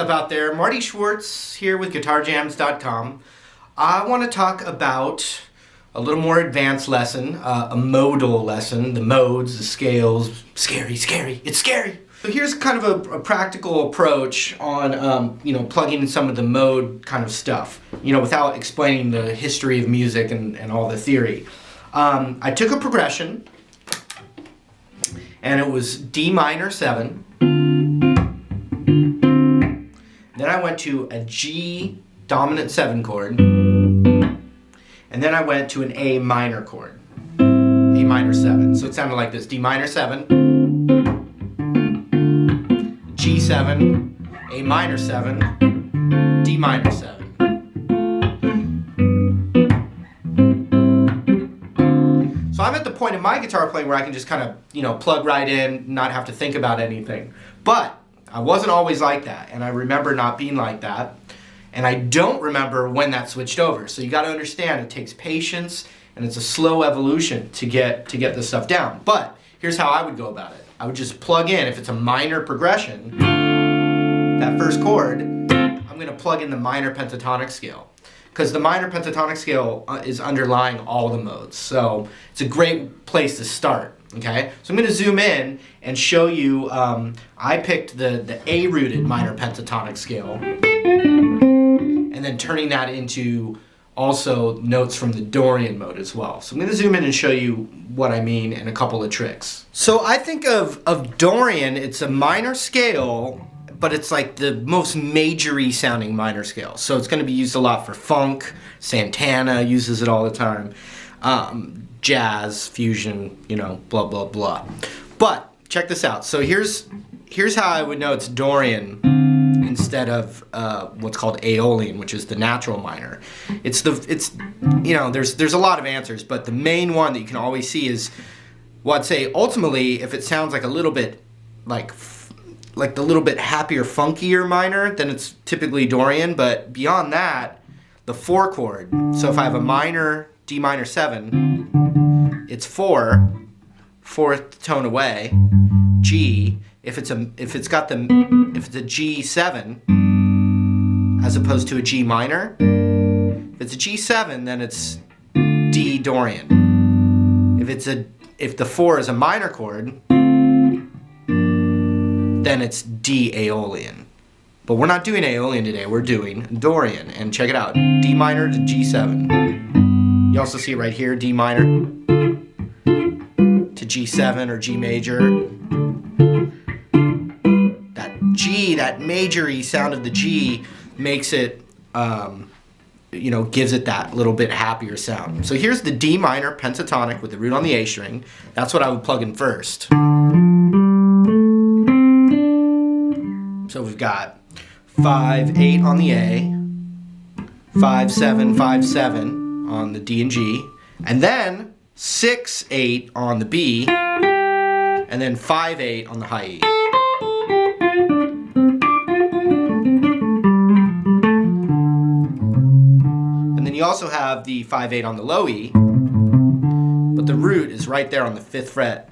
up out there? Marty Schwartz here with GuitarJams.com. I want to talk about a little more advanced lesson, a modal lesson, the modes, the scales. Scary, it's scary. So here's kind of a practical approach on, plugging in some of the mode kind of stuff, without explaining the history of music and all the theory. I took a progression, and it was D minor 7. Then I went to a G dominant 7 chord, and then I went to an A minor chord, A minor 7. So it sounded like this: D minor 7, G7, A minor 7, D minor 7. So I'm at the point in my guitar playing where I can just kind of, plug right in, not have to think about anything. But I wasn't always like that, and I remember not being like that, and I don't remember when that switched over. So you got to understand, it takes patience, and it's a slow evolution to get this stuff down. But here's how I would go about it. I would just plug in, if it's a minor progression, that first chord, I'm going to plug in the minor pentatonic scale, because the minor pentatonic scale is underlying all the modes. So it's a great place to start. Okay, so I'm going to zoom in and show you, I picked the A-rooted minor pentatonic scale, and then turning that into also notes from the Dorian mode as well. So I'm going to zoom in and show you what I mean and a couple of tricks. So I think of Dorian, it's a minor scale, but it's like the most majory sounding minor scale. So it's going to be used a lot for funk. Santana uses it all the time. Jazz, fusion, blah, blah, blah. But check this out. So here's how I would know it's Dorian instead of what's called Aeolian, which is the natural minor. There's a lot of answers, but the main one that you can always see is, well, I'd say ultimately, if it sounds like a little bit like the little bit happier, funkier minor, then it's typically Dorian. But beyond that, the 4 chord. So if I have a minor D minor 7, it's 4, 4th tone away, G. If it's a G7 as opposed to a G minor, if it's a G7, then it's D Dorian. If the 4 is a minor chord, then it's D Aeolian. But we're not doing Aeolian today, we're doing Dorian. And check it out, D minor to G7. You also see it right here, D minor to G7 or G major. That G, that majory sound of the G makes it, gives it that little bit happier sound. So here's the D minor pentatonic with the root on the A string. That's what I would plug in first. So we've got 5-8 on the A, 5-7, 5-7 on the D and G, and then 6-8 on the B, and then 5-8 on the high E. And then you also have the 5-8 on the low E, but the root is right there on the 5th fret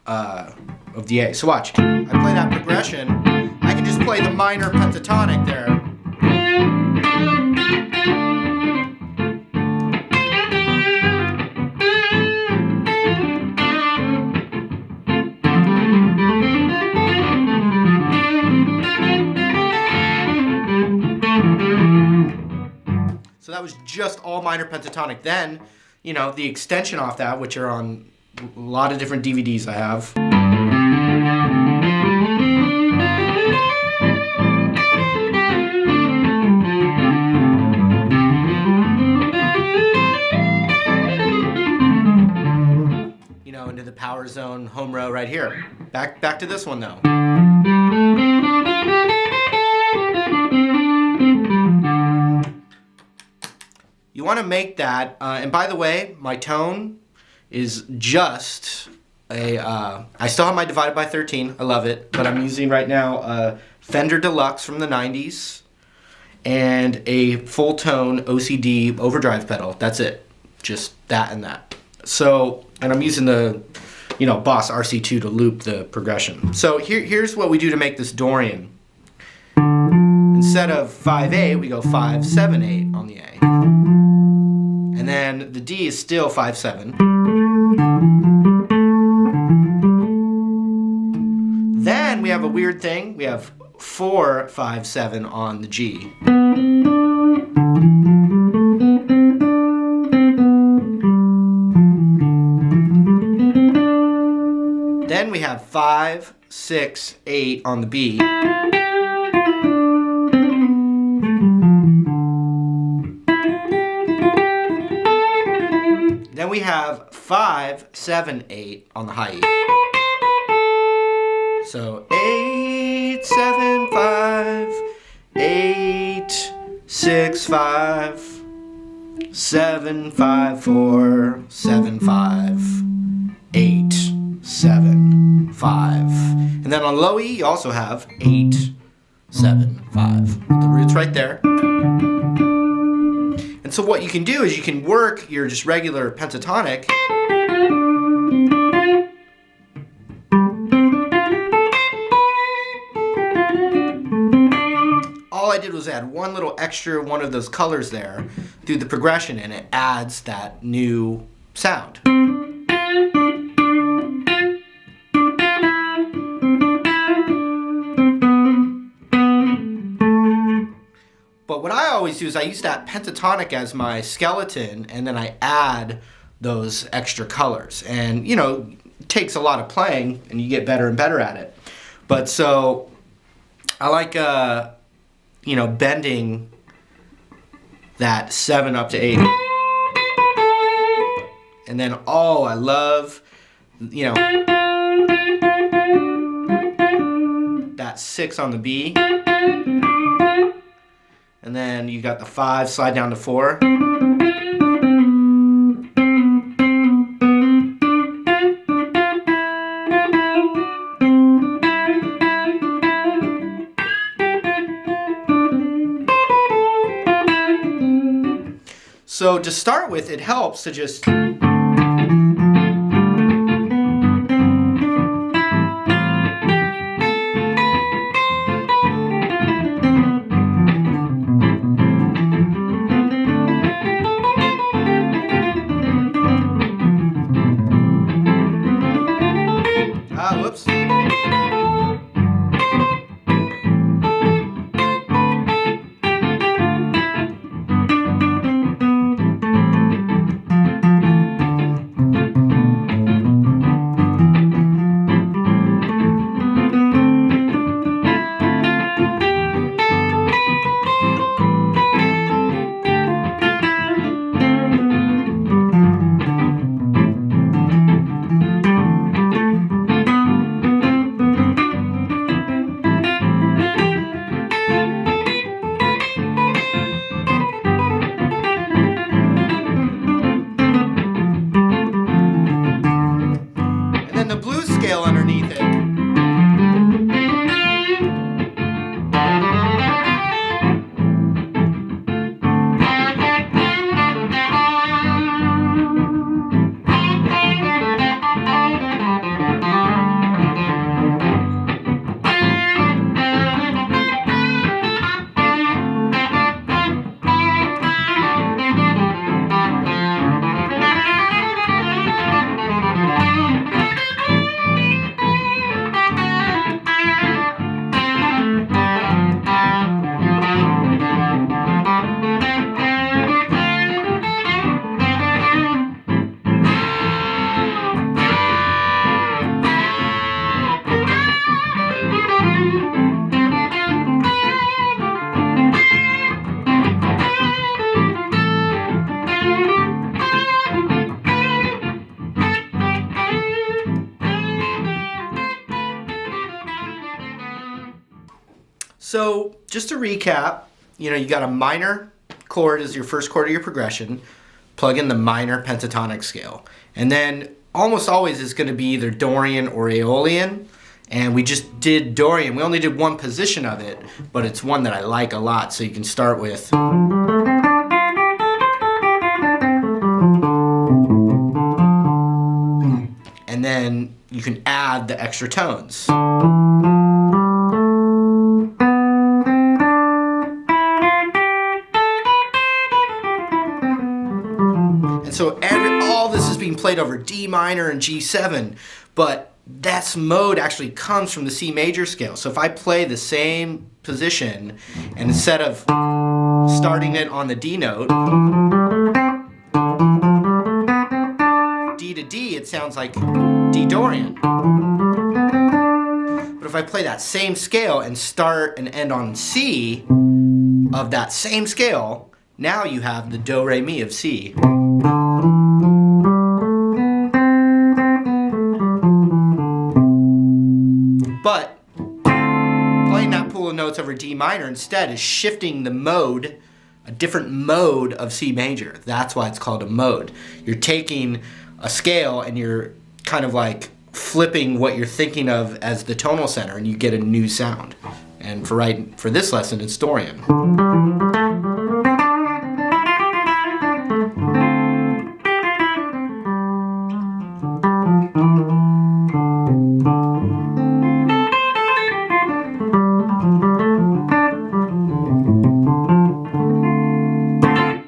of the A. So watch, I play that progression, I can just play the minor pentatonic there. So that was just all minor pentatonic. Then, the extension off that, which are on a lot of different DVDs I have. Into the power zone home row right here. Back to this one though. You want to make that, and by the way, my tone is just I still have my divided by 13, I love it, but I'm using right now a Fender Deluxe from the 90s and a full tone OCD overdrive pedal. That's it, just that and that. So, and I'm using the, Boss RC2 to loop the progression. So here's what we do to make this Dorian. Instead of 5-8, we go 5-7-8 on the A. And then the D is still 5-7. Then we have a weird thing. We have 4-5-7 on the G. Then we have 5-6-8 on the B. Then we have 5-7-8 on the high E. So 8-7-5, 8-6-5, 7-5-4, 7-5, 8-7-5. And then on low E, you also have 8-7-5. The root's right there. And so what you can do is you can work your just regular pentatonic. All I did was add one little extra one of those colors there through the progression, and it adds that new sound. But what I always do is I use that pentatonic as my skeleton, and then I add those extra colors. And, you know, it takes a lot of playing, and you get better and better at it. But so I like, you know, bending that 7 up to 8. And then, oh, I love, you know, that 6 on the B. And then you got the 5 slide down to 4. So to start with, it helps to just whoops. Underneath it. So just to recap, you know, you got a minor chord as your first chord of your progression, plug in the minor pentatonic scale. And then almost always it's going to be either Dorian or Aeolian. And we just did Dorian. We only did one position of it, but it's one that I like a lot. So you can start with. And then you can add the extra tones. played over D minor and G7, but that mode actually comes from the C major scale. So if I play the same position, and instead of starting it on the D note, D to D, it sounds like D Dorian. But if I play that same scale and start and end on C of that same scale, now you have the Do Re Mi of C. But playing that pool of notes over D minor instead is shifting the mode, a different mode of C major. That's why it's called a mode. You're taking a scale and you're kind of like flipping what you're thinking of as the tonal center, and you get a new sound. And for this lesson, it's Dorian.